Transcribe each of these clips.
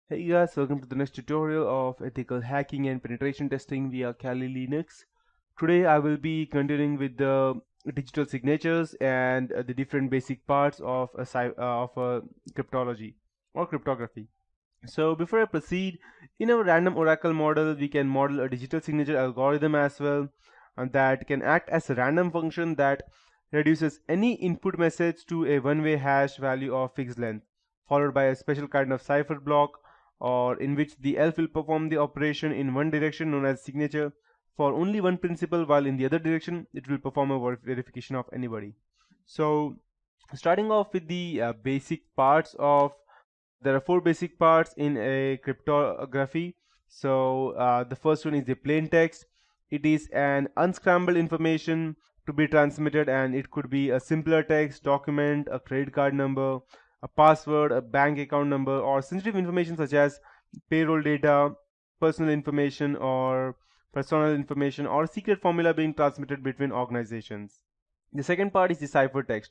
Hey guys, welcome to the next tutorial of ethical hacking and penetration testing via Kali Linux. Today I will be continuing with the digital signatures and the different basic parts of a cryptology or cryptography. So before I proceed, in our random oracle model, we can model a digital signature algorithm as well, and that can act as a random function that reduces any input message to a one-way hash value of fixed length, followed by a special kind of cipher block, or in which the elf will perform the operation in one direction known as signature for only one principal, while in the other direction it will perform a verification of anybody. So starting off with the basic parts of there are four basic parts in a cryptography. So the first one is the plain text. It is an unscrambled information to be transmitted, and it could be a simpler text document, a credit card number, a password, a bank account number, or sensitive information such as payroll data, personal information, or personal information, or secret formula being transmitted between organizations. The second part is the ciphertext.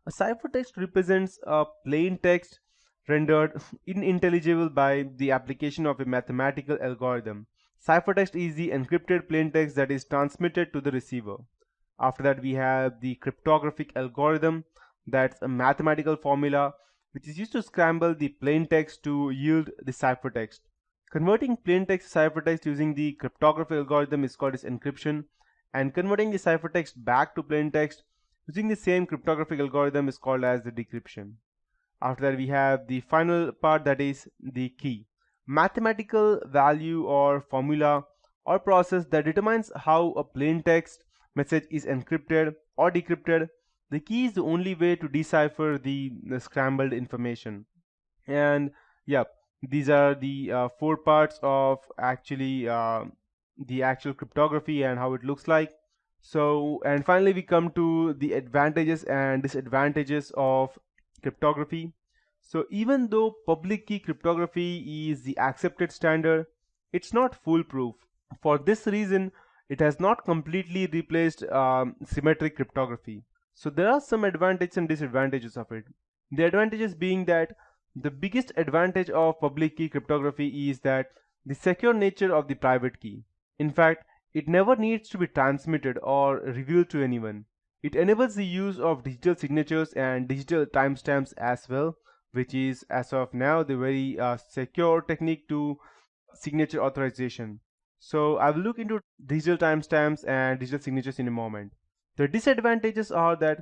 A ciphertext represents a plain text rendered unintelligible by the application of a mathematical algorithm. Ciphertext is the encrypted plaintext that is transmitted to the receiver. After that, we have the cryptographic algorithm, that's a mathematical formula which is used to scramble the plaintext to yield the ciphertext. Converting plaintext to ciphertext using the cryptography algorithm is called as encryption, and converting the ciphertext back to plaintext using the same cryptographic algorithm is called as the decryption. After that, we have the final part, that is the key. Mathematical value or formula or process that determines how a plain text message is encrypted or decrypted. The key is the only way to decipher the scrambled information. And yeah, these are the four parts of actually the actual cryptography and how it looks like. So, and finally we come to the advantages and disadvantages of cryptography. So even though public key cryptography is the accepted standard, it's not foolproof. For this reason, it has not completely replaced symmetric cryptography. So there are some advantages and disadvantages of it. The advantages being that the biggest advantage of public key cryptography is that the secure nature of the private key. In fact, it never needs to be transmitted or revealed to anyone. It enables the use of digital signatures and digital timestamps as well, which is as of now the very secure technique to signature authorization. So I will look into digital timestamps and digital signatures in a moment. The disadvantages are that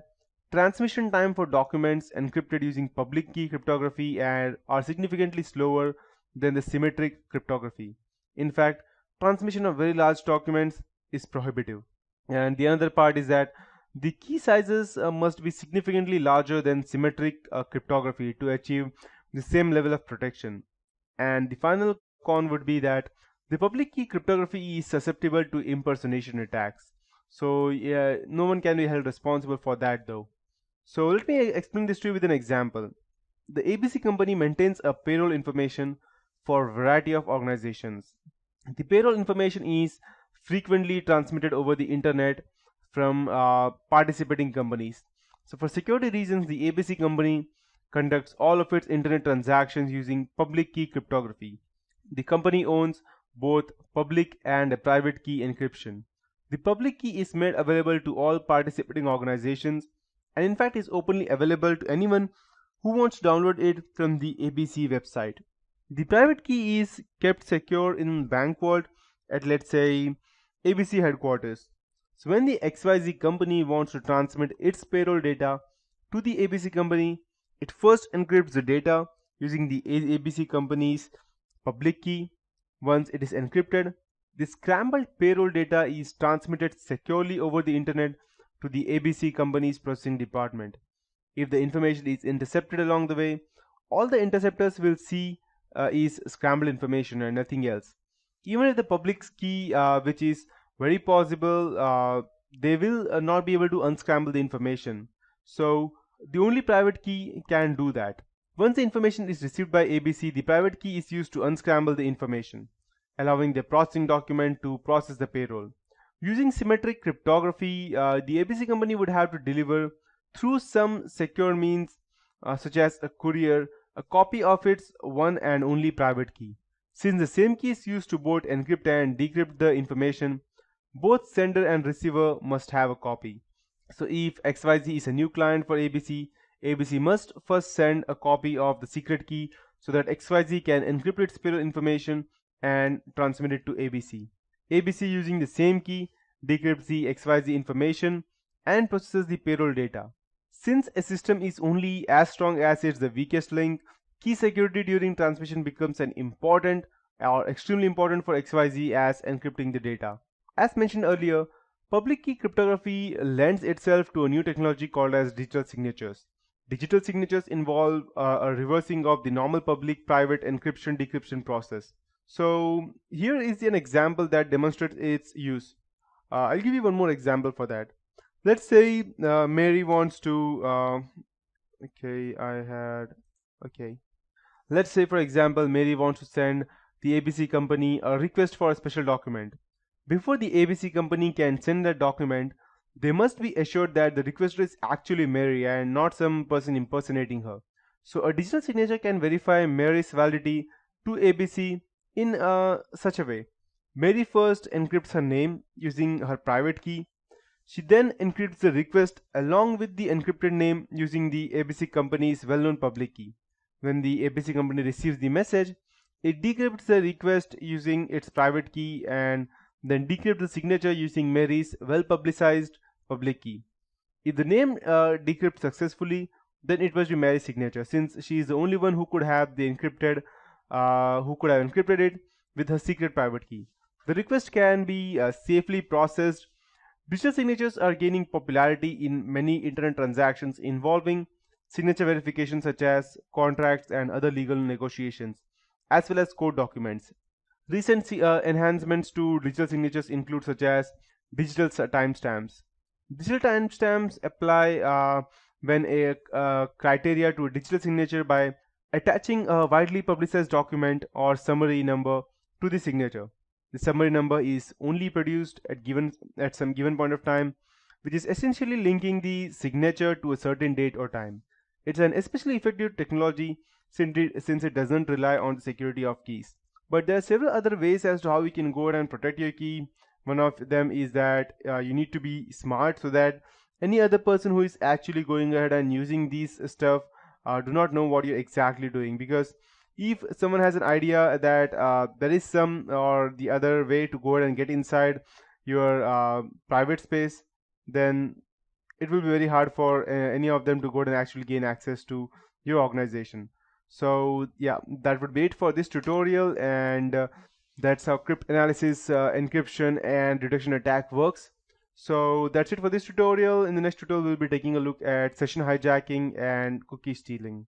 transmission time for documents encrypted using public key cryptography and are significantly slower than the symmetric cryptography. In fact, transmission of very large documents is prohibitive. And the other part is that the key sizes must be significantly larger than symmetric cryptography to achieve the same level of protection. And the final con would be that the public key cryptography is susceptible to impersonation attacks. So yeah, no one can be held responsible for that though. So let me explain this to you with an example. The ABC company maintains a payroll information for a variety of organizations. The payroll information is frequently transmitted over the internet from participating companies. So for security reasons, the ABC company conducts all of its internet transactions using public key cryptography. The company owns both public and private key encryption. The public key is made available to all participating organizations, and in fact is openly available to anyone who wants to download it from the ABC website. The private key is kept secure in bank vault at, let's say, ABC headquarters. So when the XYZ company wants to transmit its payroll data to the ABC company, it first encrypts the data using the ABC company's public key. Once it is encrypted, the scrambled payroll data is transmitted securely over the internet to the ABC company's processing department. If the information is intercepted along the way, all the interceptors will see is scrambled information and nothing else. Even if the public key, which is very possible, they will not be able to unscramble the information. So the only private key can do that. Once the information is received by ABC, the private key is used to unscramble the information, allowing the processing document to process the payroll. Using symmetric cryptography, the ABC company would have to deliver through some secure means such as a courier a copy of its one and only private key. Since the same key is used to both encrypt and decrypt the information, both sender and receiver must have a copy. So if XYZ is a new client for ABC, ABC must first send a copy of the secret key so that XYZ can encrypt its payload information and transmit it to ABC. ABC, using the same key, decrypts the XYZ information and processes the payroll data. Since a system is only as strong as its the weakest link, key security during transmission becomes an important or extremely important for XYZ as encrypting the data. As mentioned earlier, public key cryptography lends itself to a new technology called as digital signatures. Digital signatures involve a reversing of the normal public-private encryption-decryption process. So here is an example that demonstrates its use. I'll give you one more example for that. Let's say Mary wants to, Let's say, for example, Mary wants to send the ABC company a request for a special document. Before the ABC company can send that document, they must be assured that the requester is actually Mary and not some person impersonating her. So a digital signature can verify Mary's validity to ABC in such a way. Mary first encrypts her name using her private key. She then encrypts the request along with the encrypted name using the ABC company's well-known public key. When the ABC company receives the message, it decrypts the request using its private key and then decrypts the signature using Mary's well-publicized public key. If the name decrypts successfully, then it must be Mary's signature, since she is the only one who could have encrypted it with her secret private key. The request can be safely processed. Digital signatures are gaining popularity in many internet transactions involving signature verification such as contracts and other legal negotiations, as well as court documents. Recent enhancements to digital signatures include such as digital timestamps. Digital timestamps apply when a criteria to a digital signature by attaching a widely publicized document or summary number to the signature. The summary number is only produced at some given point of time, which is essentially linking the signature to a certain date or time. It's an especially effective technology since it doesn't rely on the security of keys. But there are several other ways as to how you can go ahead and protect your key. One of them is that you need to be smart so that any other person who is actually going ahead and using these stuff do not know what you're exactly doing, because if someone has an idea that there is some or the other way to go ahead and get inside your private space, then it will be very hard for any of them to go ahead and actually gain access to your organization. So yeah, that would be it for this tutorial, and that's how cryptanalysis, encryption and detection attack works. So that's it for this tutorial. In the next tutorial, we'll be taking a look at session hijacking and cookie stealing.